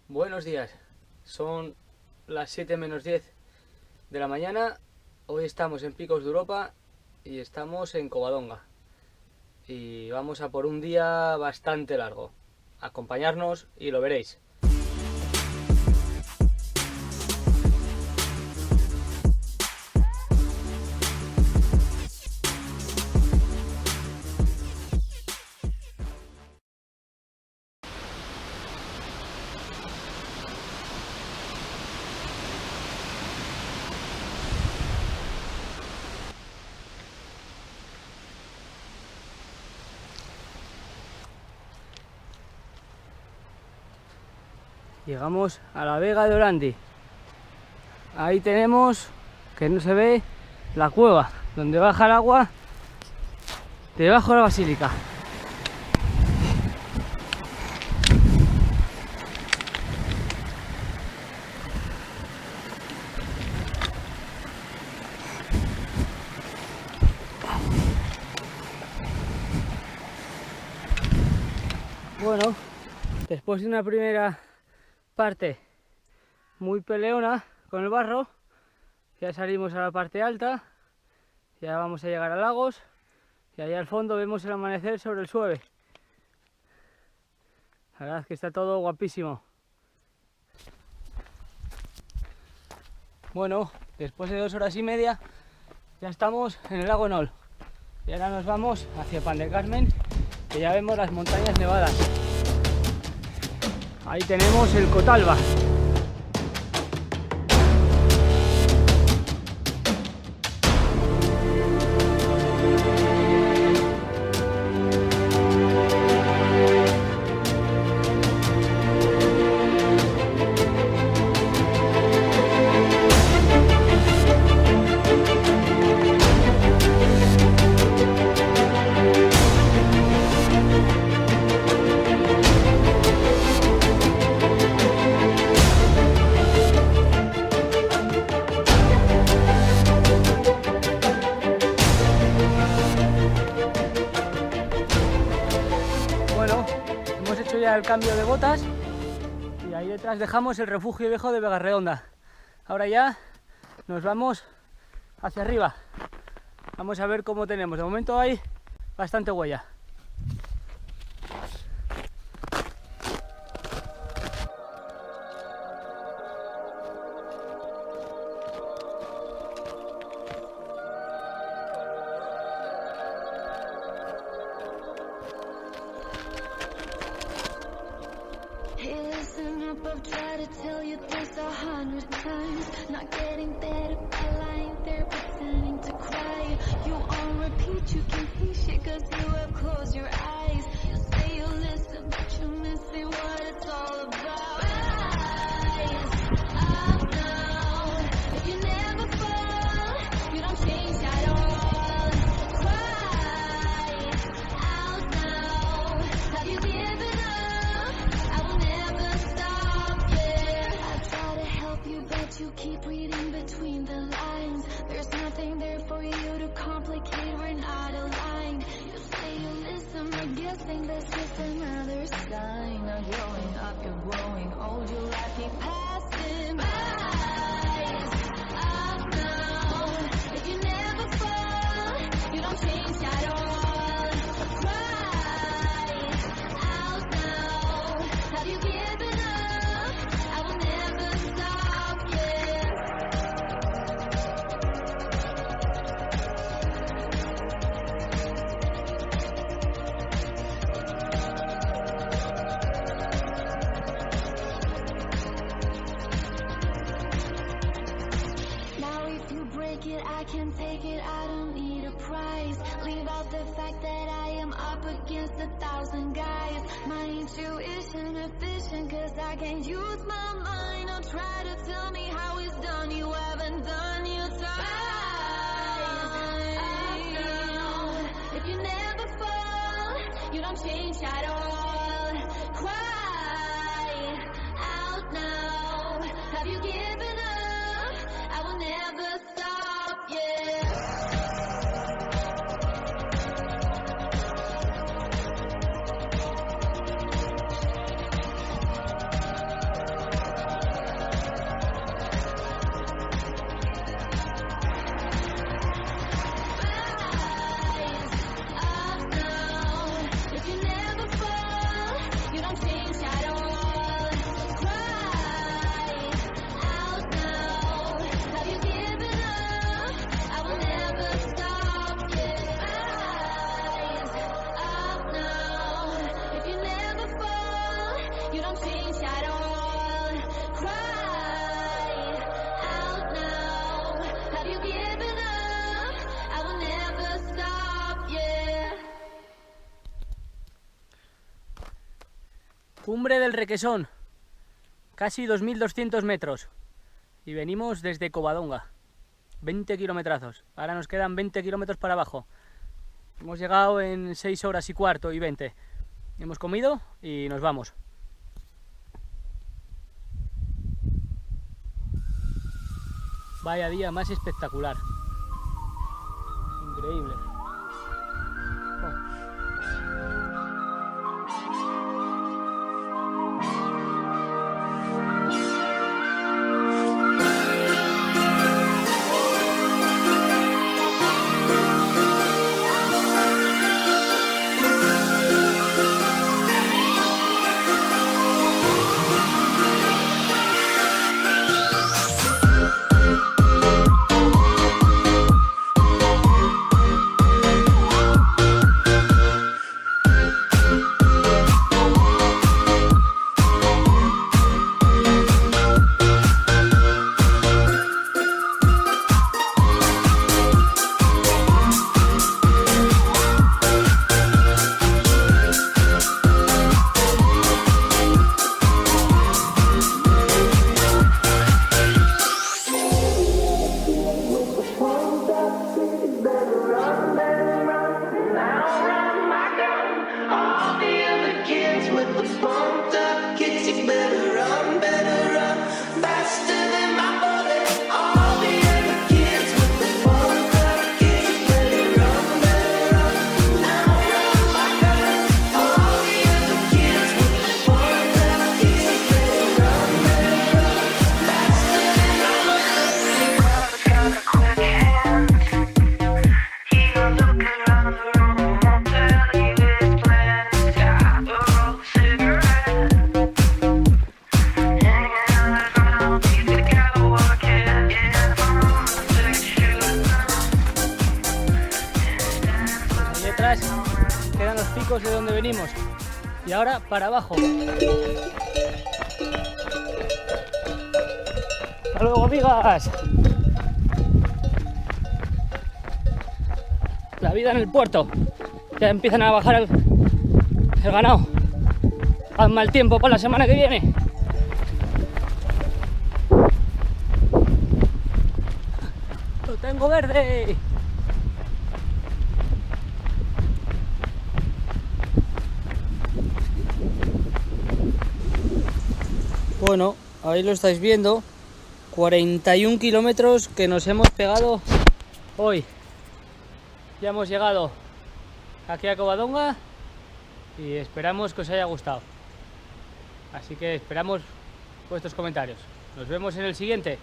Buenos días, son las 7 menos 10 de la mañana. Hoy estamos en Picos de Europa y estamos en Covadonga. Y vamos a por un día bastante largo. Acompañarnos y lo veréis. Llegamos a la Vega de Orandi. Ahí tenemos, que no se ve, la cueva donde baja el agua debajo de la basílica. Bueno, después de una primera parte muy peleona con el barro, ya salimos a la parte alta, ya vamos a llegar a Lagos y allá al fondo vemos el amanecer sobre el Sueve. La verdad es que está todo guapísimo. Bueno, después de 2 horas y media ya estamos en el lago Nol y ahora nos vamos hacia Pan de Carmen, que ya vemos las montañas nevadas. Ahí tenemos el Cotalba. El cambio de botas y ahí detrás dejamos el refugio viejo de Vega Redonda. Ahora ya nos vamos hacia arriba. Vamos a ver cómo tenemos. De momento hay bastante huella. I've tried to tell you this 100 times. Not getting better by lying there pretending to cry. You on repeat, you can see shit cause you have closed your eyes. You say you listen, but you're missing what it's all about. Rise up now. If you never fall, you don't change at all. Cry out now. Have you given up? I will never stop. But you keep reading between the lines. There's nothing there for you to complicate. We're not aligned. You say you listen, I'm guessing that's just another sign. Not growing up, you're growing old. Your life keep passing by. Up now. If you never fall, you don't change at all. Cry out now. Have you given up? I will never stop. I can take it, I don't need a prize. Leave out the fact that I am up against 1,000 guys. My intuition efficient cause I can't use my mind. Don't try to tell me how it's done, you haven't done your time. If you never fall, you don't change at all. Cry out now. Have you given up? I will never stop, yeah. You don't change at all. Cry out now. Have you given up? I will never stop, yeah. Cumbre del Requesón, casi 2200 metros. Y venimos desde Covadonga, 20 kilometrazos. Ahora nos quedan 20 kilómetros para abajo. Hemos llegado en 6 horas y cuarto y 20. Hemos comido y nos vamos. Vaya día más espectacular. Increíble. Quedan los picos de donde venimos y ahora para abajo. Hasta luego, amigas. La vida en el puerto. Ya empiezan a bajar el ganado. Haz mal tiempo para la semana que viene. Lo tengo verde. Bueno, ahí lo estáis viendo, 41 kilómetros que nos hemos pegado hoy. Ya hemos llegado aquí a Covadonga y esperamos que os haya gustado. Así que esperamos vuestros comentarios. Nos vemos en el siguiente.